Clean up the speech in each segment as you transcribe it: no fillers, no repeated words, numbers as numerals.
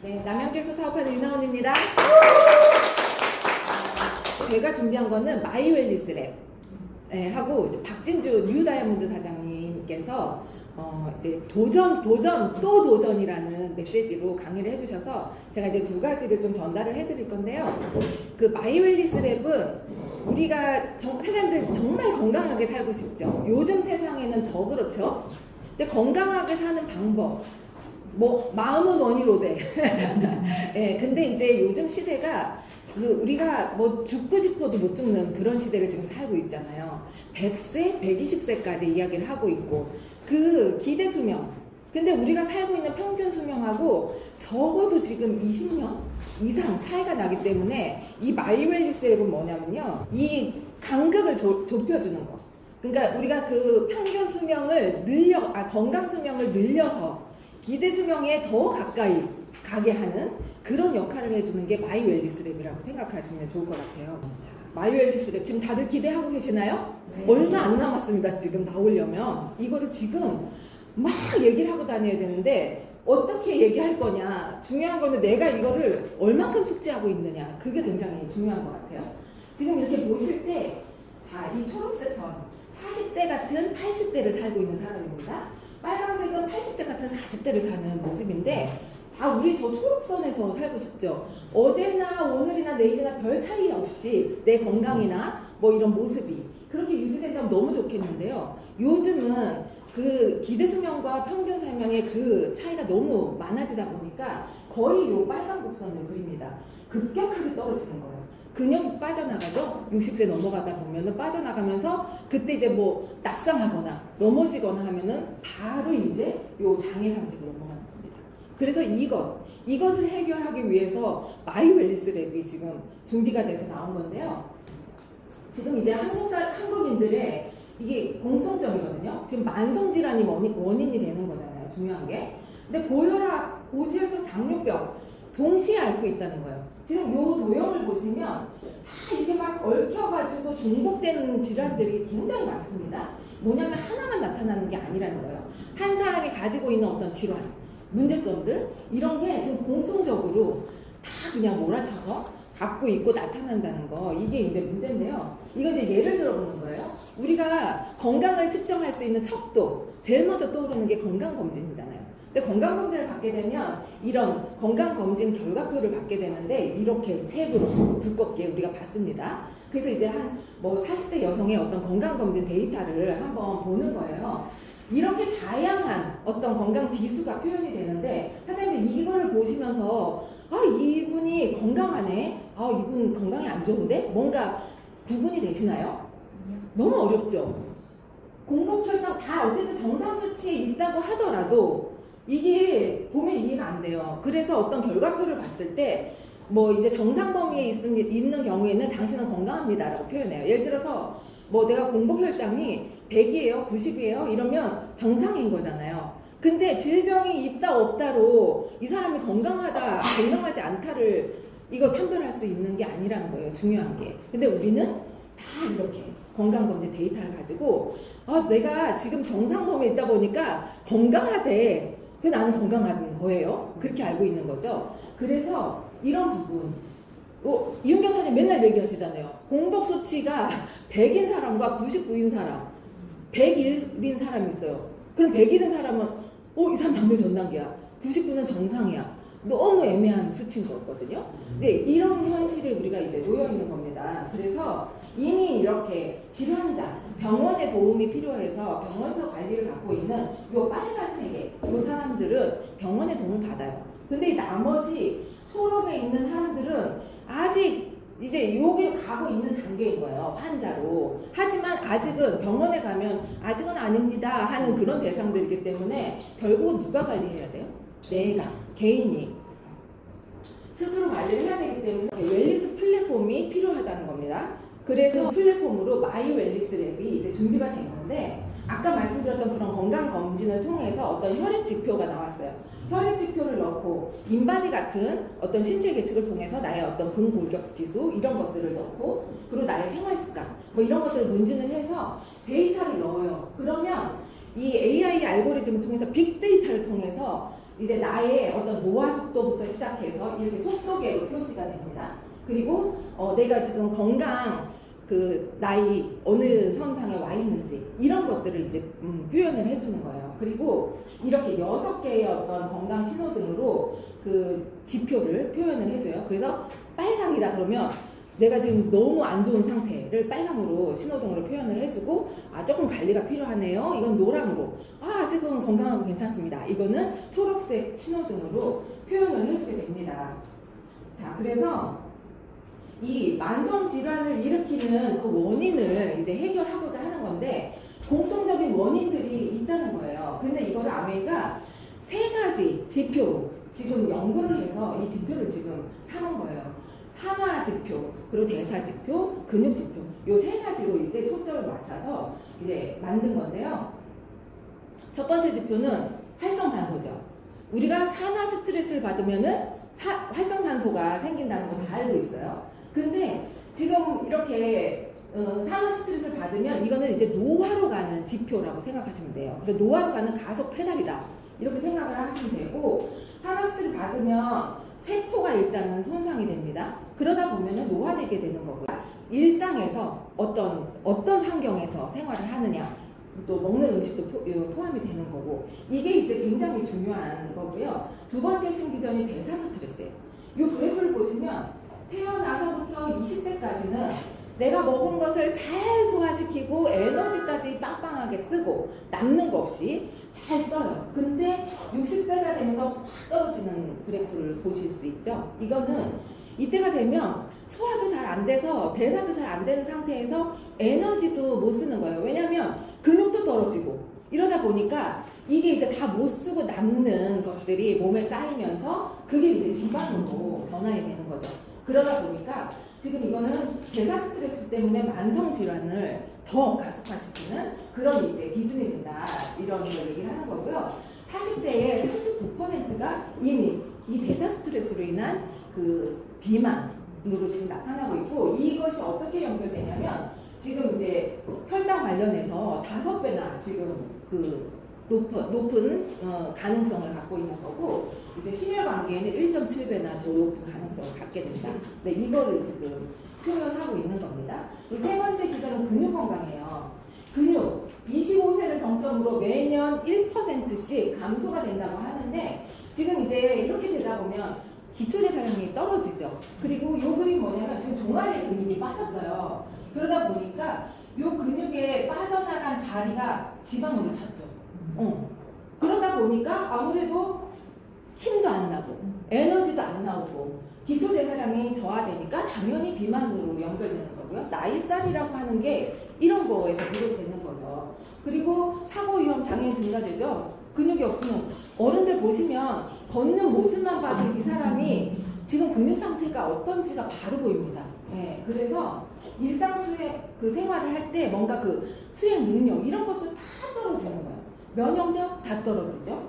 네, 남양주에서 사업하는 윤하원입니다. 제가 준비한 거는 마이웰리스랩 하고 이제 박진주 뉴 다이아몬드 사장님께서 이제 도전 또 도전이라는 메시지로 강의를 해주셔서 제가 이제 두 가지를 좀 전달을 해드릴 건데요. 그 마이웰리스랩은 우리가 사람들 정말 건강하게 살고 싶죠. 요즘 세상에는 더 그렇죠. 근데 건강하게 사는 방법, 뭐 마음은 원이로돼. 예, 근데 이제 요즘 시대가 우리가 뭐 죽고 싶어도 못 죽는 그런 시대를 지금 살고 있잖아요. 100세, 120세까지 이야기를 하고 있고 그 기대 수명. 근데 우리가 살고 있는 평균 수명하고 적어도 지금 20년 이상 차이가 나기 때문에 이 마이웰리스랩은 뭐냐면요. 이 간극을 좁혀주는 거. 그러니까 우리가 그 평균 수명을 건강 수명을 늘려서 기대 수명에 더 가까이 가게 하는 그런 역할을 해주는 게 마이웰리스랩이라고 생각하시면 좋을 것 같아요. 자, 마이웰리스랩 지금 다들 기대하고 계시나요? 네. 얼마 안 남았습니다. 지금 나오려면 이거를 지금 막 얘기를 하고 다녀야 되는데 어떻게 얘기할 거냐. 중요한 거는 내가 이거를 얼만큼 숙지하고 있느냐. 그게 굉장히 중요한 것 같아요. 지금 이렇게 보실 때, 자, 이 초록색 선 40대 같은 80대를 살고 있는 사람입니다. 빨간색은 80대 같은 40대를 사는 모습인데 다 우리 저 초록선에서 살고 싶죠. 어제나 오늘이나 내일이나 별 차이 없이 내 건강이나 뭐 이런 모습이 그렇게 유지된다면 너무 좋겠는데요. 요즘은 그 기대 수명과 평균 수명의 그 차이가 너무 많아지다 보니까 거의 요 빨간 곡선을 그립니다. 급격하게 떨어지는 거예요. 근육이 빠져나가죠. 60세 넘어가다 보면은 빠져나가면서 그때 이제 뭐 낙상하거나 넘어지거나 하면은 바로 이제 요 장애 상태로 넘어가는 겁니다. 그래서 이것을 해결하기 위해서 마이웰리스랩이 지금 준비가 돼서 나온 건데요. 지금 이제 한국인들의 이게 공통점이거든요. 지금 만성질환이 원인이 되는 거잖아요. 중요한 게. 근데 고혈압, 고지혈증, 당뇨병 동시에 앓고 있다는 거예요. 지금 요 도형을 보시면 다 이렇게 막 얽혀가지고 중복되는 질환들이 굉장히 많습니다. 뭐냐면 하나만 나타나는 게 아니라는 거예요. 한 사람이 가지고 있는 어떤 질환, 문제점들 이런 게 지금 공통적으로 다 그냥 몰아쳐서 갖고 있고 나타난다는 거. 이게 이제 문제인데요. 이거 이제 예를 들어보는 거예요. 우리가 건강을 측정할 수 있는 척도 제일 먼저 떠오르는 게 건강검진이잖아요. 근데 건강검진을 받게 되면 이런 건강검진 결과표를 받게 되는데 이렇게 책으로 두껍게 우리가 받습니다. 그래서 이제 한 뭐 40대 여성의 어떤 건강검진 데이터를 한번 보는 거예요. 이렇게 다양한 어떤 건강 지수가 표현이 되는데 사장님들 이거를 보시면서 이분이 건강하네. 이분 건강이 안 좋은데? 뭔가 구분이 되시나요? 너무 어렵죠? 공복혈당 다 어쨌든 정상 수치에 있다고 하더라도 이게 보면 이해가 안 돼요. 그래서 어떤 결과표를 봤을 때 뭐 이제 정상 범위에 있는 경우에는 당신은 건강합니다라고 표현해요. 예를 들어서 뭐 내가 공복혈당이 100이에요, 90이에요 이러면 정상인 거잖아요. 근데 질병이 있다 없다로 이 사람이 건강하다, 건강하지 않다를 이걸 판별할 수 있는 게 아니라는 거예요. 중요한 게. 근데 우리는 다 이렇게 건강검진 데이터를 가지고 내가 지금 정상 범위에 있다 보니까 건강하대. 그 나는 건강한 거예요. 그렇게 알고 있는 거죠. 그래서 이런 부분 이은경 사장님 맨날 얘기하시잖아요. 공복 수치가 100인 사람과 99인 사람 101인 사람이 있어요. 그럼 101인 사람은 이 사람 당뇨 전 단계야. 99는 정상이야. 너무 애매한 수치인 거거든요. 네, 이런 현실에 우리가 이제 놓여 있는 겁니다. 그래서 이미 이렇게 질환자, 병원의 도움이 필요해서 병원에서 관리를 받고 있는 요 빨간색의 요 사람들은 병원의 도움을 받아요. 근데 나머지 초록에 있는 사람들은 아직 이제 여기를 가고 있는 단계인 거예요. 환자로. 하지만 아직은 병원에 가면 아직은 아닙니다 하는 그런 대상들이기 때문에 결국은 누가 관리해야 돼요? 내가, 개인이 스스로 관리를 해야 되기 때문에 웰리스 플랫폼이 필요하다는 겁니다. 그래서 플랫폼으로 마이웰리스랩이 이제 준비가 된 건데 아까 말씀드렸던 그런 건강검진을 통해서 어떤 혈액 지표가 나왔어요. 혈액 지표를 넣고 인바디 같은 어떤 신체 계측을 통해서 나의 어떤 근골격 지수 이런 것들을 넣고 그리고 나의 생활 습관 뭐 이런 것들을 문진을 해서 데이터를 넣어요. 그러면 이 AI 알고리즘을 통해서 빅데이터를 통해서 이제 나의 어떤 노화 속도부터 시작해서 이렇게 속도계로 표시가 됩니다. 그리고 내가 지금 건강 그 나이 어느 선상에 와 있는지 이런 것들을 이제 표현을 해주는 거예요. 그리고 이렇게 6개의 어떤 건강 신호등으로 그 지표를 표현을 해줘요. 그래서 빨강이다 그러면 내가 지금 너무 안 좋은 상태를 빨강으로 신호등으로 표현을 해주고 아 조금 관리가 필요하네요. 이건 노랑으로 아 아직은 건강하고 괜찮습니다. 이거는 초록색 신호등으로 표현을 해주게 됩니다. 자 그래서 이 만성 질환을 일으키는 그 원인을 이제 해결하고자 하는 건데 공통적인 원인들이 있다는 거예요. 근데 이거를 아메이가 3가지 지표로 지금 연구를 해서 이 지표를 지금 삼은 거예요. 산화 지표, 그리고 대사 지표, 근육 지표. 요 3가지로 이제 초점을 맞춰서 이제 만든 건데요. 첫 번째 지표는 활성산소죠. 우리가 산화 스트레스를 받으면은 활성산소가 생긴다는 거 다 알고 있어요. 근데 지금 이렇게 산화 스트레스를 받으면 이거는 이제 노화로 가는 지표라고 생각하시면 돼요. 그래서 노화로 가는 가속 페달이다. 이렇게 생각을 하시면 되고 산화 스트레스를 받으면 세포가 일단은 손상이 됩니다. 그러다 보면 노화되게 되는 거고요. 일상에서 어떤 환경에서 생활을 하느냐, 또 먹는 음식도 포함이 되는 거고 이게 이제 굉장히 중요한 거고요. 두 번째 신기전이 대사 스트레스예요. 이 그래프를 보시면 태어나서부터 20세까지는 내가 먹은 것을 잘 소화시키고 에너지까지 빵빵하게 쓰고 남는 거 없이 잘 써요. 근데 60세가 되면서 확 떨어지는 그래프를 보실 수 있죠. 이거는 이때가 되면 소화도 잘 안 돼서 대사도 잘 안 되는 상태에서 에너지도 못 쓰는 거예요. 왜냐하면 근육도 떨어지고 이러다 보니까 이게 이제 다 못 쓰고 남는 것들이 몸에 쌓이면서 그게 이제 지방으로 전환이 되는 거죠. 그러다 보니까 지금 이거는 대사 스트레스 때문에 만성 질환을 더 가속화시키는 그런 이제 기준이 된다. 이런 걸 얘기를 하는 거고요. 40대의 39%가 이미 이 대사 스트레스로 인한 그 비만으로 지금 나타나고 있고 이것이 어떻게 연결되냐면 지금 이제 혈당 관련해서 5배나 지금 그 높은 가능성을 갖고 있는 거고 이제 심혈관계에는 1.7배나 더 높은 가능성을 갖게 된다. 네, 이거를 지금 표현하고 있는 겁니다. 그리고 세 번째 기전은 근육 건강이에요. 근육 25세를 정점으로 매년 1%씩 감소가 된다고 하는데 지금 이제 이렇게 되다 보면 기초대사량이 떨어지죠. 그리고 요 그림 뭐냐면 지금 종아리 근육이 빠졌어요. 그러다 보니까 요 근육에 빠져나간 자리가 지방으로 찼죠. 그러다 보니까 아무래도 힘도 안 나고 에너지도 안 나오고 기초대사량이 저하되니까 당연히 비만으로 연결되는 거고요. 나이살이라고 하는 게 이런 거에서 비롯되는 거죠. 그리고 사고 위험 당연히 증가되죠. 근육이 없으면 어른들 보시면 걷는 모습만 봐도 이 사람이 지금 근육 상태가 어떤지가 바로 보입니다. 네, 그래서 일상 수행 그 생활을 할 때 뭔가 그 수행 능력 이런 것도 다 떨어지는 거예요. 면역력 다 떨어지죠.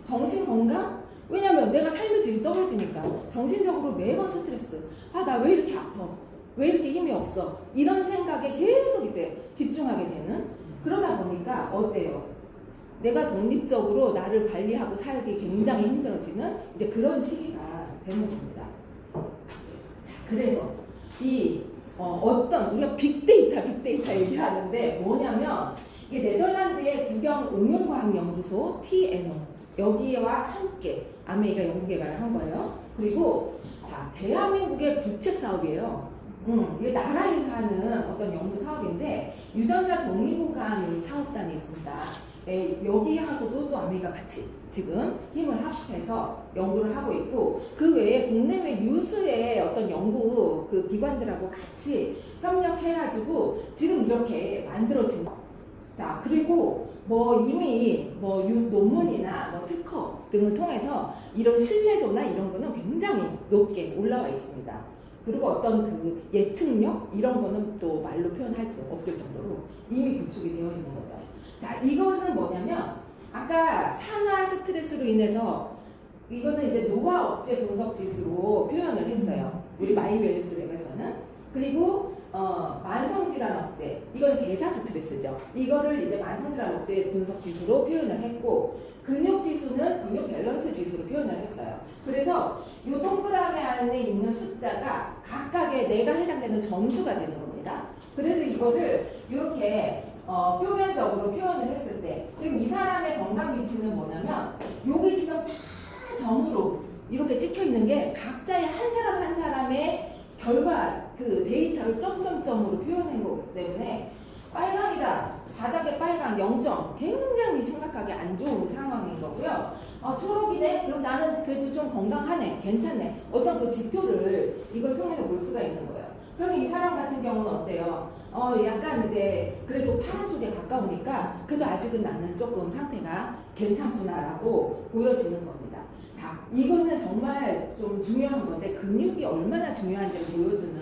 정신 건강? 왜냐면 내가 삶의 질이 떨어지니까 정신적으로 매번 스트레스. 아, 나 왜 이렇게 아파? 왜 이렇게 힘이 없어? 이런 생각에 계속 이제 집중하게 되는 그러다 보니까 어때요? 내가 독립적으로 나를 관리하고 살기 굉장히 힘들어지는 이제 그런 시기가 되는 겁니다. 자, 그래서 이 어떤 우리가 빅데이터 얘기하는데 뭐냐면 이게 네덜란드의 국영응용과학연구소 TNO 여기와 함께 아메이가 연구 개발을 한 거예요. 그리고 자 대한민국의 국책 사업이에요. 이게 나라에서 하는 어떤 연구 사업인데 유전자 독립인간 사업단이 있습니다. 여기하고도 또 아메이가 같이 지금 힘을 합해서 연구를 하고 있고 그 외에 국내외 유수의 어떤 연구 그 기관들하고 같이 협력해가지고 지금 이렇게 만들어진 거. 자 그리고 뭐 이미 뭐 논문이나 뭐 특허 등을 통해서 이런 신뢰도나 이런 거는 굉장히 높게 올라와 있습니다. 그리고 어떤 그 예측력 이런 거는 또 말로 표현할 수 없을 정도로 이미 구축이 되어 있는 거죠. 자, 이거는 뭐냐면 아까 산화 스트레스로 인해서 이거는 이제 노화 억제 분석 지수로 표현을 했어요. 우리 마이웰리스 랩에서는. 그리고 만성질환 억제, 이건 대사 스트레스죠. 이거를 이제 만성질환 억제 분석 지수로 표현을 했고, 근육 지수는 근육 밸런스 지수로 표현을 했어요. 그래서 이 동그라미 안에 있는 숫자가 각각의 내가 해당되는 점수가 되는 겁니다. 그래서 이거를 이렇게 표면적으로 표현을 했을 때, 지금 이 사람의 건강 위치는 뭐냐면, 여기 지금 다 점으로 이렇게 찍혀 있는 게 각자의 한 사람 한 사람의 결과 그 데이터를 점점점으로 표현한 거기 때문에 빨강이다, 바닥에 빨강 0점, 굉장히 심각하게 안 좋은 상황인 거고요. 초록이네? 그럼 나는 그래도 좀 건강하네, 괜찮네, 어떤 그 지표를 이걸 통해서 볼 수가 있는 거예요. 그러면 이 사람 같은 경우는 어때요? 약간 이제 그래도 파란 쪽에 가까우니까 그래도 아직은 나는 조금 상태가 괜찮구나라고 보여지는 겁니다. 자, 이거는 정말 좀 중요한 건데, 근육이 얼마나 중요한지를 보여주는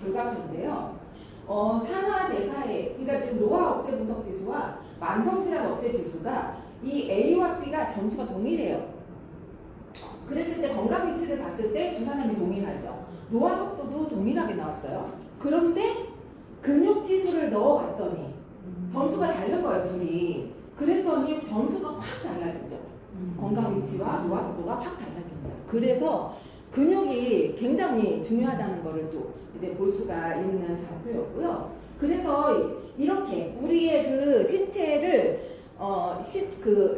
결과표인데요. 산화대사에, 그러니까 지금 노화 억제 분석 지수와 만성질환 억제 지수가 이 A와 B가 점수가 동일해요. 그랬을 때 건강 위치를 봤을 때 두 사람이 동일하죠. 노화 속도도 동일하게 나왔어요. 그런데 근육 지수를 넣어봤더니 점수가 다른 거예요, 둘이. 그랬더니 점수가 확 달라지죠. 건강 위치와 노화 속도가 확 달라집니다. 그래서 근육이 굉장히 중요하다는 것을 또 이제 볼 수가 있는 좌표였고요. 그래서 이렇게 우리의 그 신체를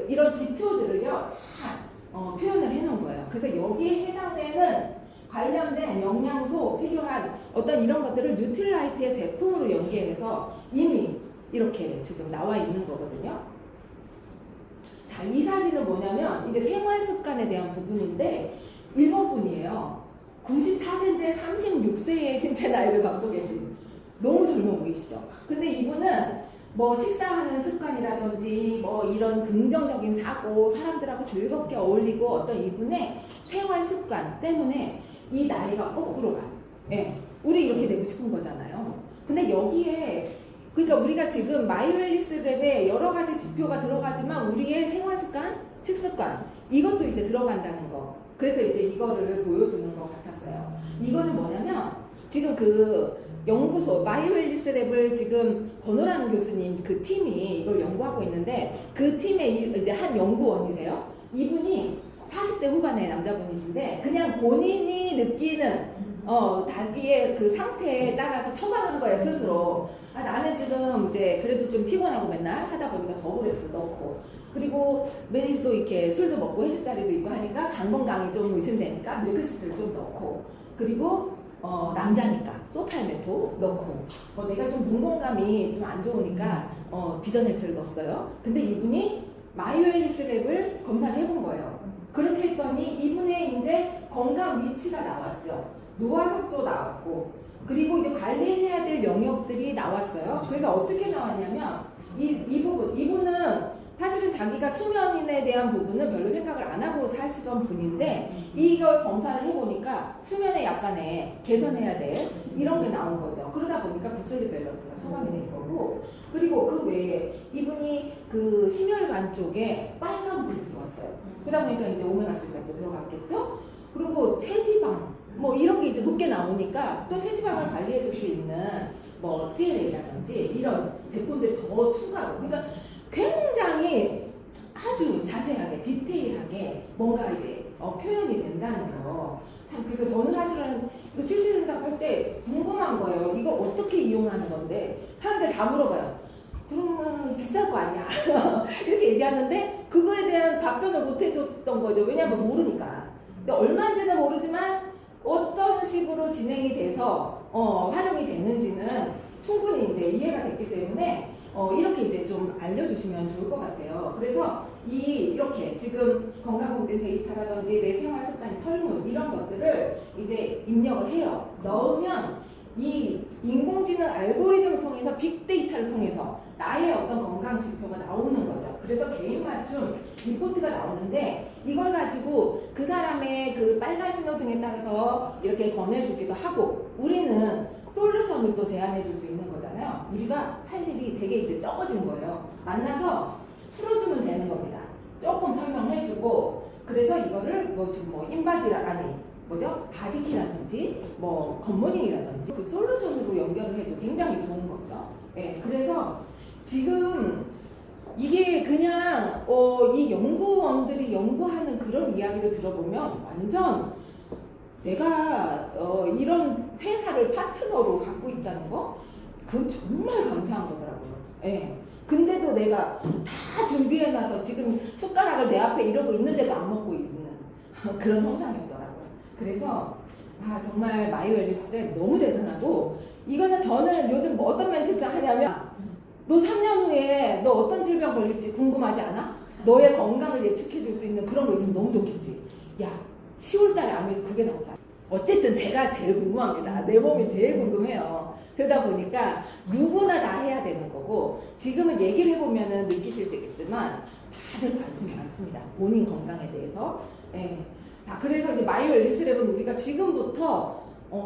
이런 지표들을요 다 표현을 해놓은 거예요. 그래서 여기에 해당되는 관련된 영양소 필요한 어떤 이런 것들을 뉴트리라이트의 제품으로 연계해서 이미 이렇게 지금 나와 있는 거거든요. 자, 이 사진은 뭐냐면 이제 생활 습관에 대한 부분인데, 일본 분이에요. 94세인데 36세의 신체 나이를 갖고 계신, 너무 젊어 보이시죠? 근데 이분은 뭐 식사하는 습관이라든지 뭐 이런 긍정적인 사고, 사람들하고 즐겁게 어울리고 어떤 이분의 생활 습관 때문에 이 나이가 거꾸로 가. 예, 우리 이렇게 되고 싶은 거잖아요. 근데 여기에 그러니까 우리가 지금 마이웰리스 랩에 여러 가지 지표가 들어가지만 우리의 생활 습관, 식습관 이것도 이제 들어간다는 거. 그래서 이제 이거를 보여주는 것 같았어요. 이거는 뭐냐면 지금 그 연구소 마이웰리스 랩을 지금 권오란 교수님 그 팀이 이걸 연구하고 있는데, 그 팀의 이제 한 연구원이세요. 이분이 40대 후반의 남자분이신데 그냥 본인이 느끼는 자기의 그 상태에 따라서 처방한 거예요, 스스로. 나는 지금 이제 그래도 좀 피곤하고 맨날 하다 보니까 더블에스 넣고, 그리고 매일 또 이렇게 술도 먹고 회식 자리도 있고 하니까 장 건강이 좀 의심되니까 밀크시스를 좀 넣고, 그리고 남자니까 소팔메토 넣고, 내가 좀 눈건감이 좀 안 좋으니까 비전엑스를 넣었어요. 근데 이분이 마이웰리스 랩을 검사를 해본 거예요. 그렇게 했더니 이분의 이제 건강 위치가 나왔죠. 노화 속도 나왔고, 그리고 이제 관리해야 될 영역들이 나왔어요. 그래서 어떻게 나왔냐면 이분은 사실은 자기가 수면에 대한 부분은 별로 생각을 안 하고 사시던 분인데, 이걸 검사를 해보니까 수면에 약간의 개선해야 될 이런 게 나온 거죠. 그러다 보니까 구슬립 밸런스가 처방이 된 거고, 그리고 그 외에 이분이 그 심혈관 쪽에 빨간불이 들어왔어요. 그러다 보니까 이제 오메가3가 또 들어갔겠죠? 그리고 체지방 뭐 이런 게 이제 높게 나오니까 또 체지방을 관리해 줄 수 있는 뭐 CLA라든지 이런 제품들 더 추가로, 그러니까 굉장히 아주 자세하게 디테일하게 뭔가 이제 표현이 된다는 거. 참, 그래서 저는 사실은 이거 출시된다고 할 때 궁금한 거예요. 이걸 어떻게 이용하는 건데, 사람들 다 물어봐요. 그러면 비쌀 거 아니야? 이렇게 얘기하는데 그거에 대한 답변을 못 해줬던 거죠. 왜냐하면 모르니까. 근데 얼마인지는 모르지만 어떤 식으로 진행이 돼서 활용이 되는지는 충분히 이제 이해가 됐기 때문에 이렇게 이제 좀 알려주시면 좋을 것 같아요. 그래서 이렇게 지금 건강검진 데이터라든지 내 생활 습관 설문 이런 것들을 이제 입력을 해요. 넣으면 이 인공지능 알고리즘을 통해서 빅데이터를 통해서 나의 어떤 건강 지표가 나오는 거죠. 그래서 개인 맞춤 리포트가 나오는데, 이걸 가지고 그 사람의 그 빨간 신호등에 따라서 이렇게 권해주기도 하고, 우리는 솔루션을 또 제안해 줄 수 있는 거잖아요. 우리가 할 일이 되게 이제 적어진 거예요. 만나서 풀어주면 되는 겁니다. 조금 설명해주고, 그래서 이거를 지금 인바디라 아니 뭐죠? 바디키라든지 뭐 굿모닝이라든지 그 솔루션으로 연결을 해도 굉장히 좋은 거죠. 예, 그래서 지금 이게 그냥 이 연구원들이 연구하는 그런 이야기를 들어보면 완전 내가 이런 회사를 파트너로 갖고 있다는 거 그건 정말 감사한 거더라고요. 예. 근데도 내가 다 준비해놔서 지금 숟가락을 내 앞에 이러고 있는데도 안 먹고 있는 그런 형상이었더라고요. 그래서 정말 마이웰리스랩 너무 대단하고 이거는 저는 요즘 뭐 어떤 멘트 하냐면 너 3년 후에 너 어떤 질병 걸릴지 궁금하지 않아? 너의 건강을 예측해 줄 수 있는 그런 거 있으면 너무 좋겠지. 야 10월 달에 암에서 그게 나오잖아. 어쨌든 제가 제일 궁금합니다. 내 몸이 제일 궁금해요. 그러다 보니까 누구나 다 해야 되는 거고 지금은 얘기를 해보면은 느끼실지겠지만 다들 관심이 많습니다. 본인 건강에 대해서. 예. 자, 그래서 이제 마이웰리스랩은 우리가 지금부터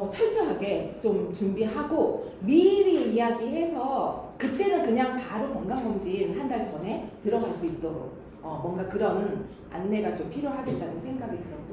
철저하게 좀 준비하고 미리 이야기해서 그때는 그냥 바로 건강검진 한 달 전에 들어갈 수 있도록 뭔가 그런 안내가 좀 필요하겠다는 생각이 들었고요.